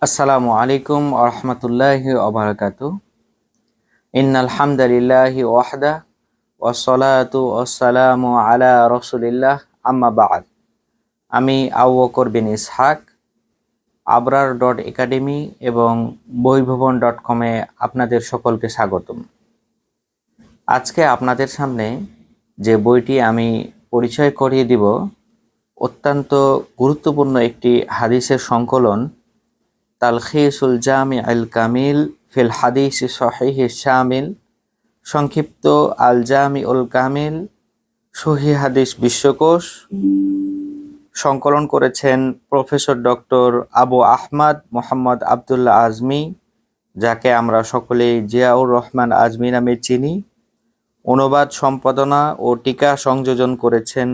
আসসালামু আলাইকুম আরহামতুল্লাহি ওবারাকাতু। ইন্নাল হামদালিল্লাহি ওয়াহদা ওয়াসসালাতু ওয়াসসালামু আলা রাসূলিল্লাহ আম্মা বা'দ। আমি আবু বকর বিন ইসহাক আবরার.একাডেমি এবং বইভবন.কমে আপনাদের সকলকে স্বাগতম। আজকে আপনাদের সামনে যে বইটি আমি পরিচয় করিয়ে দিব অত্যন্ত গুরুত্বপূর্ণ একটি হাদিসের সংকলন, তালখিসুল জামি আল কামিল ফিল হাদিস সহিহ শামিল, সংক্ষিপ্ত আল জামি উল কামিল সহিহ হাদিস বিশ্বকোষ। সংকলন করেছেন প্রফেসর ডক্টর আবু আহমদ মোহাম্মদ আবদুল্লাহ আজমি, যাকে আমরা সকলেই জিয়াউর রহমান আজমি নামে চিনি। অনুবাদ, সম্পাদনা ও টিকা সংযোজন করেছেন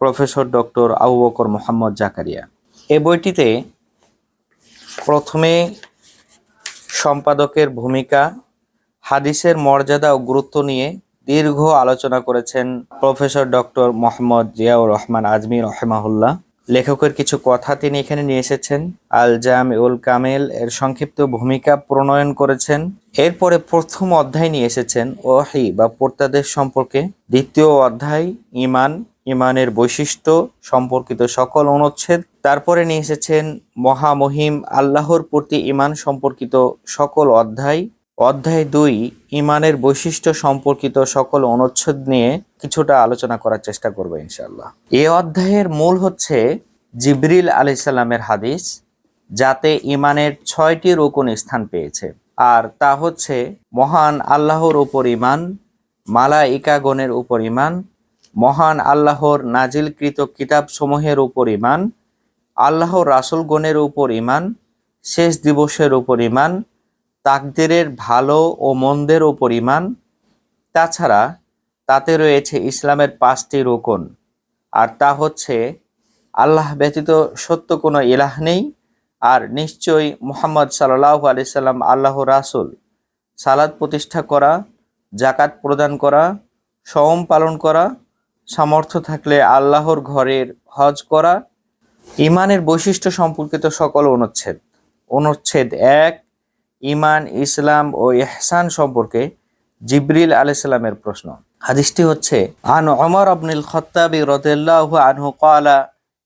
প্রফেসর ডক্টর আবু বকর মোহাম্মদ জাকারিয়া। এই বইটিতে প্রথমে সম্পাদকের ভূমিকা, হাদিসের মর্যাদা ও গুরুত্ব নিয়ে দীর্ঘ আলোচনা করেছেন প্রফেসর ডক্টর মোহাম্মদ জিয়াউর রহমান আজমি রহিমাহুল্লাহ। লেখকের কিছু কথা তিনি এখানে নিয়ে এসেছেন। আল জামিউল কামিল এর সংক্ষিপ্ত ভূমিকা প্রণয়ন করেছেন। এরপরে প্রথম অধ্যায় নিয়ে এসেছেন ওয়াহি বা প্রত্যাদেশ সম্পর্কে। দ্বিতীয় অধ্যায় ঈমান, ঈমানের বৈশিষ্ট্য সম্পর্কিত সকল অনুচ্ছেদ। তারপরে নিয়ে এসেছেন মহামহিম আল্লাহর প্রতি ঈমান সম্পর্কিত সকল অধ্যায়। অধ্যায় 2 ঈমানের বৈশিষ্ট্য সম্পর্কিত সকল অনুচ্ছেদ নিয়ে কিছুটা আলোচনা করার চেষ্টা করব ইনশাআল্লাহ। এই অধ্যায়ের মূল হচ্ছে জিবরিল আলাইহিস সালামের হাদিস, যাতে ঈমানের 6টি রুকন স্থান পেয়েছে। আর তা হচ্ছে মহান আল্লাহর উপর ঈমান, মালাইকাগণের উপর ঈমান, মহান আল্লাহর নাজিলকৃত কিতাবসমূহের উপর ঈমান, আল্লাহর রাসূলগণের উপর ঈমান, শেষ দিবসের উপর ঈমান, তাকদীরের ভালো ও মন্দের উপর ঈমান। তাছাড়া তাতে রয়েছে ইসলামের 5টি রুকন, আর তা হচ্ছে আল্লাহ ব্যতীত সত্য কোনো ইলাহ নেই, আর নিশ্চয়ই মুহাম্মদ সাল্লাল্লাহু আলাইহি সাল্লাম আল্লাহর রাসূল, সালাত প্রতিষ্ঠা করা, যাকাত প্রদান করা, সওম পালন করা, সামর্থ্য থাকলে আল্লাহর ঘরের হজ করা। ঈমানের বৈশিষ্ট্য সম্পর্কিত সকল অনুচ্ছেদ। অনুচ্ছেদ 1, ঈমান, ইসলাম ও ইহসান সম্পর্কে জিবরিল আলাইহিস সালামের প্রশ্ন। হাদিসটি হচ্ছে আন ওমর ইবনুল খাত্তাব রাদিয়াল্লাহু আনহু ক্বালা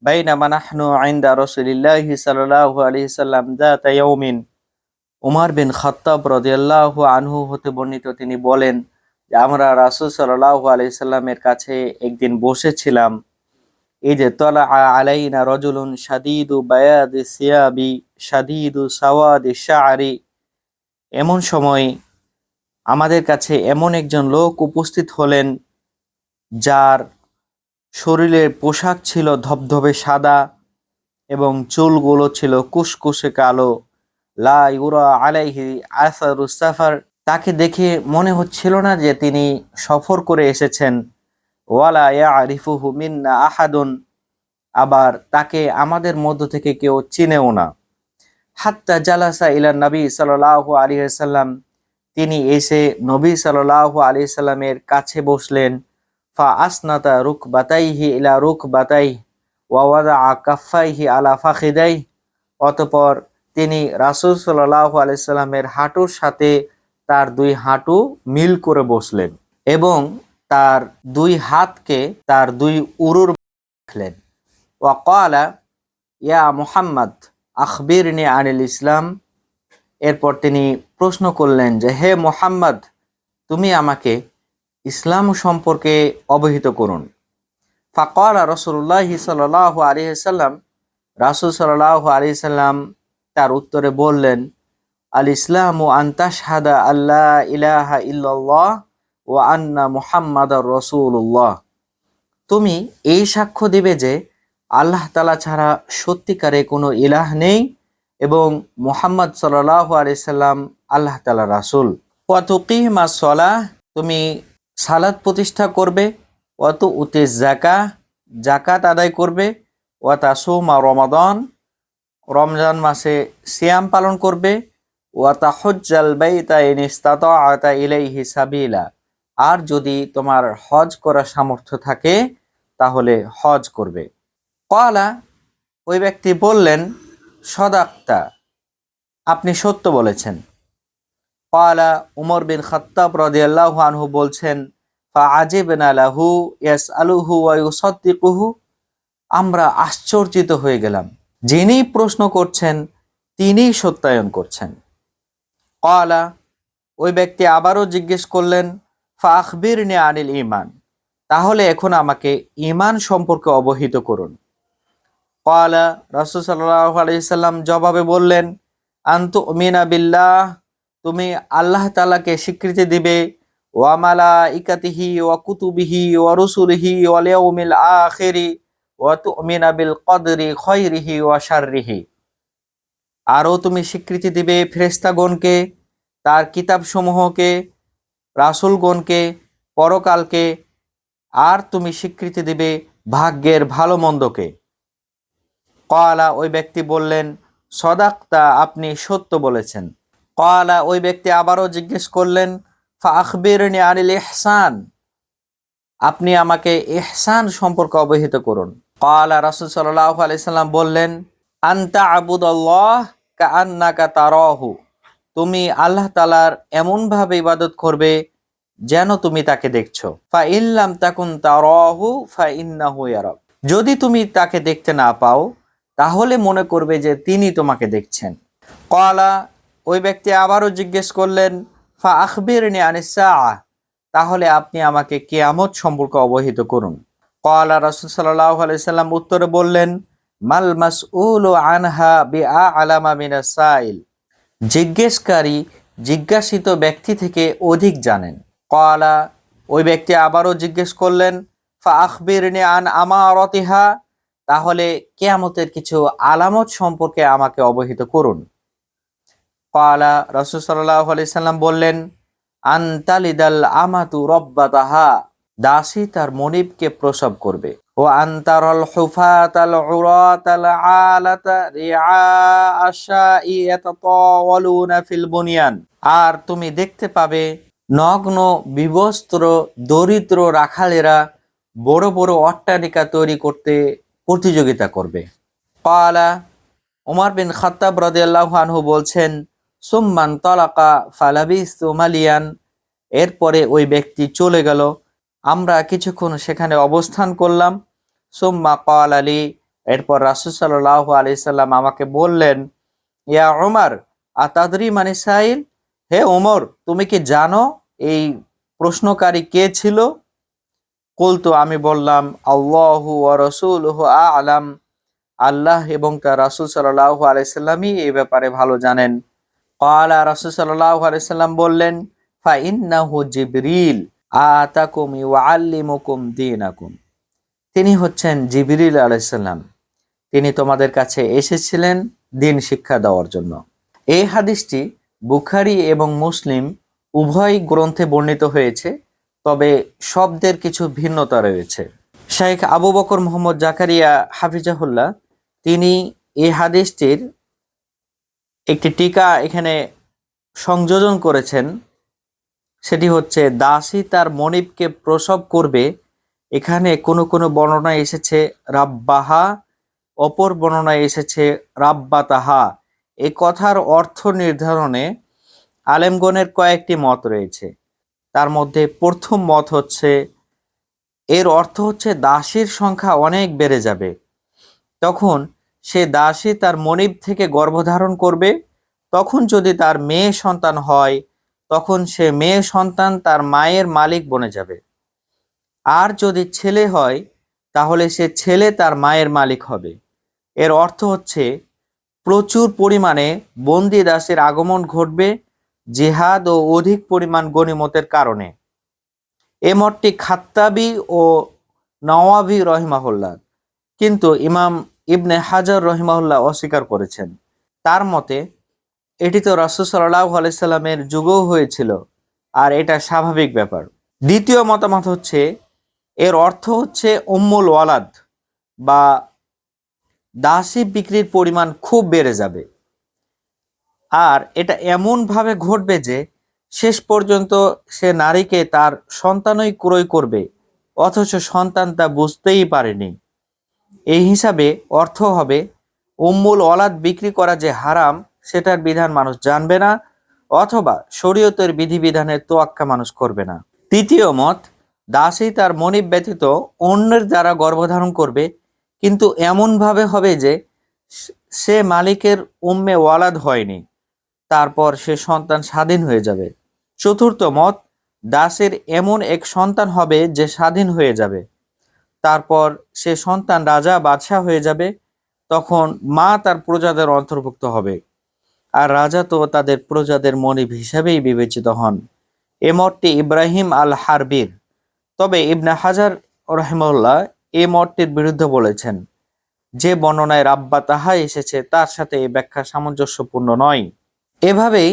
বাইনামা নাহনু ইনদা রাসূলিল্লাহি সাল্লাল্লাহু আলাইহি সাল্লাম যাতা ইয়াউমিন। ওমর বিন খাত্তাব রাদিয়াল্লাহু আনহু হতে বর্ণিত, তিনি বলেন যে আমরা রাসূল সাল্লাল্লাহু আলাইহি সাল্লামের কাছে একদিন বসেছিলাম। ইযে তালা আলাইনা রাজুলুন শাদীদু বায়াদি সিয়াবি শাদীদু সাওয়াদি শা'রি। এমন সময় আমাদের কাছে এমন একজন লোক উপস্থিত হলেন, যার শরীরের পোশাক ছিল ধবধবে সাদা এবং চুলগুলো ছিল কুশকুশে কালো। লা ইউরা আলাইহি আসারুস সাফার, তাকে দেখে মনে হচ্ছিল না যে তিনি সফর করে এসেছেন। ওয়ালা ইয়ারিফুহু মিন্না আহাদুন, আবার তাকে আমাদের মধ্য থেকে কেউ চিনেও না। হাত্তা জালাসা ইলা নবী সাল্লাল্লাহু আলাইহি ওয়াসাল্লাম, তিনি এসে নবী সাল্লাল্লাহু আলাইহি সাল্লামের কাছে বসলেন। ফা আসনাতা রুকবাতাইহি ইলা রুকবাতাইহি ওয়া ওয়াদাআ কাফাইহি আলা ফাখিদাইহি, অতঃপর তিনি রাসূল সাল্লাল্লাহু আলাইহি সাল্লামের হাঁটুর সাথে তার 2 হাঁটু মিল করে বসলেন এবং তার 2 হাতকে তার 2 উরুর রাখলেন। ওয়া ক্বালা ইয়া মুহাম্মদ আখবিরনি আনিল ইসলাম, এরপর তিনি প্রশ্ন করলেন যে হে মুহাম্মদ, তুমি আমাকে ইসলাম সম্পর্কে অবহিত করুন। ফাকালা রাসূলুল্লাহি সাল্লাল্লাহু আলাইহি সাল্লাম, রাসূল সাল্লাল্লাহু আলাইহি সাল্লাম তার উত্তরে বললেন, আল ইসলামু আন তাশহাদা আল্লা ইলাহা ইল্লাল্লাহ ওয়া আন্না মুহাম্মাদার রাসূলুল্লাহ, তুমি এই সাক্ষ্য দিবে যে আল্লাহ তাআলা ছাড়া সত্যিকারে কোনো ইলাহ নেই এবং মুহাম্মদ সাল্লাল্লাহু আলাইহি সাল্লাম আল্লাহ তাআলার রাসূল। ওয়া তুকিমাস সালাহ, তুমি সালাত প্রতিষ্ঠা করবে। ওয়া তুতিজ যাকাহ, যাকাত আদায় করবে। ওয়া তাসুমা রমাদান, রমজান মাসে সিয়াম পালন করবে। ওয়া তাহুজ্জাল বাইতা ইন ইসতাতাআতা ইলাইহি সাবিলা, আর যদি তোমার হজ করার সামর্থ্য থাকে তাহলে হজ করবে। ক্বালা, ওই ব্যক্তি বললেন, সাদাক্তা, আপনি সত্য বলেছেন। ক্বালা উমর বিন খাত্তাব রাদিয়াল্লাহু আনহু বলছেন, ফাআজিবনা লাহু ইয়াসআলুহু ওয়া ইউসাদ্দিকুহু, আমরা আশ্চর্যিত হয়ে গেলাম, যিনি প্রশ্ন করছেন তিনিই সত্যায়ন করছেন। ক্বালা, ওই ব্যক্তি আবারও জিজ্ঞেস করলেন, ফাআখবিরনি আনিল ঈমান, তাহলে এখন আমাকে ঈমান সম্পর্কে অবহিত করুন। ক্বালা, রাসূল সাল্লাল্লাহু আলাইহি সাল্লাম জবাবে বললেন, আনতুমিনা বিল্লাহ, তুমি আল্লাহ তাআলাকে স্বীকৃতি দিবে, ওয়া মালাইকাতিহি ওয়া কুতুবিহি ওয়া রুসুলিহি ওয়াল ইয়াউমিল আখিরি ওয়া তুমিনা বিল কদরি খায়রিহি ওয়া শাররিহি, আরও তুমি স্বীকৃতি দিবে ফেরেশতাগণকে, তার কিতাবসমূহকে, রাসূলগণকে, পরকালকে, আর তুমি স্বীকৃতি দিবে ভাগ্যের ভালো মন্দকে। ক্বালা, ওই ব্যক্তি বললেন, সদাক্তা, আপনি সত্য বলেছেন। ক্বালা, ওই ব্যক্তি আবারও জিজ্ঞেস করলেন, ফাআখবিরনি আনিল ইহসান, আপনি আমাকে ইহসান সম্পর্কে অবহিত করুন। ক্বালা, রাসূল সাল্লাল্লাহু আলাইহি সাল্লাম বললেন, আনতা আবুদাল্লাহ কাআন্নাকা তারাহু, তুমি আল্লাহ তাআলার এমনভাবে ইবাদত করবে যেন তুমি তাকে দেখছো। ফা ইল্লাম তাকুন তারাহু ফা ইন্নাহু ইয়ারাক, যদি তুমি তাকে দেখতে না পাও তাহলে মনে করবে যে তিনি তোমাকে দেখছেন। ক্বালা, ওই ব্যক্তি আবারও জিজ্ঞেস করলেন, ফা আখবিরনি আনিস সাআহ, তাহলে আপনি আমাকে কিয়ামত সম্পর্কে অবহিত করুন। ক্বালা, রাসূল সাল্লাল্লাহু আলাইহি সাল্লাম উত্তরে বললেন, মাল মাসউলু আনহা বিআলামা মিনাস সাইল, জিজ্ঞেসকারী জিজ্ঞাসিত ব্যক্তি থেকে অধিক জানেন। ক্বালা, ওই ব্যক্তি আবারও জিজ্ঞেস করলেন, ফা আখবিরনি আন আমারাতিহা, তাহলে কিয়ামতের কিছু আলামত সম্পর্কে আমাকে অবহিত করুন। ক্বালা, রাসূল সাল্লাল্লাহু আলাইহি সাল্লাম বললেন, আনতালিদাল আমাতু রব্বাতাহা, দাসী তার মনিবকে প্রসব করবে। ও আনতারাল হুফাতাল উরাতাল আলাতা রিআ আশাই ইয়াতাতাওয়ালুনা ফিল বুনিয়ান, আর তুমি দেখতে পাবে নগ্ন বিবস্ত্র দরিদ্র রাখালেরা বড় বড় অট্টালিকা তৈরি করতে প্রতিযোগিতা করবে। ক্বালা, উমর বিন খাত্তাব রাদিয়াল্লাহু আনহু বলছেন, সুম্মান তালাকা ফালাবিস্তু মালিয়ান, এরপরে ওই ব্যক্তি চলে গেল, আমরা কিছুক্ষণ সেখানে অবস্থান করলাম। সুম্মা ক্বাল আলী, এরপর রাসূল সাল্লাল্লাহু আলাইহি সাল্লাম আমাকে বললেন, ইয়া উমর আতাদরি মানিস সাইল, হে ওমর, তুমি কি জানো এই প্রশ্নকারী কে ছিল? কুলতু, আমি বললাম, আল্লাহু ওয়া রাসূলুহু আ'লাম, আল্লাহ এবং তার রাসূল সাল্লাল্লাহু আলাইহি সাল্লামই এই ব্যাপারে ভালো জানেন। ক্বালা, রাসূল সাল্লাল্লাহু আলাইহি সাল্লাম বললেন, ফা ইন্নাহু জিবরিল আতাকুম ইউআল্লিমুকুম দীনাকুম, তিনি হচ্ছেন জিবরিল আলাইহিস সালাম, তিনি তোমাদের কাছে এসেছিলেন দিন শিক্ষা দেওয়ার জন্য। এই হাদিসটি বুখারী এবং মুসলিম উভয় গ্রন্থে বর্ণিত হয়েছে, তবে শব্দের কিছু ভিন্নতা রয়েছে। শাইখ আবু বকর মোহাম্মদ জাকারিয়া হাফিজাহুল্লাহ তিনি এই হাদিসটির একটি টিকা এখানে সংযোজন করেছেন, সেটি হচ্ছে, দাসী তার মনিবকে প্রসব করবে, এখানে কোনো কোনো বর্ণনায় এসেছে রাব্বাহা, অপর বর্ণনায় এসেছে রাব্বাতাহা। এই কথার অর্থ নির্ধারণে আলেমগণের কয়েকটি মত রয়েছে। তার মধ্যে প্রথম মত হচ্ছে, এর অর্থ হচ্ছে দাসীর সংখ্যা অনেক বেড়ে যাবে, তখন সে দাসী তার মনিব থেকে গর্ভধারণ করবে, তখন যদি তার মেয়ে সন্তান হয় তখন সে মেয়ে সন্তান তার মায়ের মালিক বনে যাবে, আর যদি ছেলে হয় তাহলে সে ছেলে তার মায়ের মালিক হবে। এর অর্থ হচ্ছে প্রচুর পরিমাণে বন্দি দাসের আগমন ঘটবে জিহাদ ও অধিক পরিমাণ গনিমতের কারণে। এ মতটি খাত্তাবি ও নওয়াবি রহিমাহুল্লাহ, কিন্তু ইমাম ইবনে হাজার রহিমাহুল্লাহ অস্বীকার করেছেন। তার মতে এটি তো রাসূল সাল্লাল্লাহু আলাইহি সাল্লামের যুগেও হয়েছিল, আর এটা স্বাভাবিক ব্যাপার। দ্বিতীয় মতামত হচ্ছে, এর অর্থ হচ্ছে উম্মুল ওয়ালাদ বা দাসী বিক্রির পরিমাণ খুব বেড়ে যাবে, আর এটা এমনভাবে ঘটবে যে শেষ পর্যন্ত সে নারীকে তার সন্তানই ক্রয় করবে, অথচ সন্তান তা বুঝতেই পারেনি। এই হিসাবে অর্থ হবে উম্মুল ওয়ালাদ বিক্রি করা যে হারাম সেটার বিধান মানুষ জানবে না, অথবা শরীয়তের বিধিবিধানের তোয়াক্কা মানুষ করবে না। তৃতীয় মত, দাসী তার মনিব ব্যতীত অন্যের দ্বারা গর্ভধারণ করবে, কিন্তু এমনভাবে হবে যে সে মালিকের উম্মে ওয়ালাদ হয়নি, তারপর সে সন্তান স্বাধীন হয়ে যাবে। চতুর্থ মত, দাসের এমন এক সন্তান হবে যে স্বাধীন হয়ে যাবে, তারপর সে সন্তান রাজা বাদশাহ হয়ে যাবে, তখন মা তার প্রজাদের অন্তর্ভুক্ত হবে, আর রাজা তো তাদের প্রজাদের মনিব হিসাবেই বিবেচিত হন। এ মতটি ইব্রাহিম আল হারবির। তবে ইবনে হাজার রহিমাহুল্লাহ এ মতটির বিরুদ্ধে বলেছেন, যে বর্ণনায় রাব্বা তাহা এসেছে তার সাথে এই ব্যাখ্যা সামঞ্জস্যপূর্ণ নয়। এভাবেই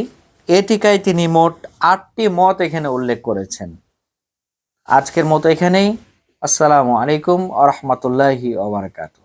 এটিকায় তিনি মোট 8টি মত এখানে উল্লেখ করেছেন। আজকের মতো এখানেই। আসসালামু আলাইকুম ওয়া রাহমাতুল্লাহি ওয়া বারাকাতুহু।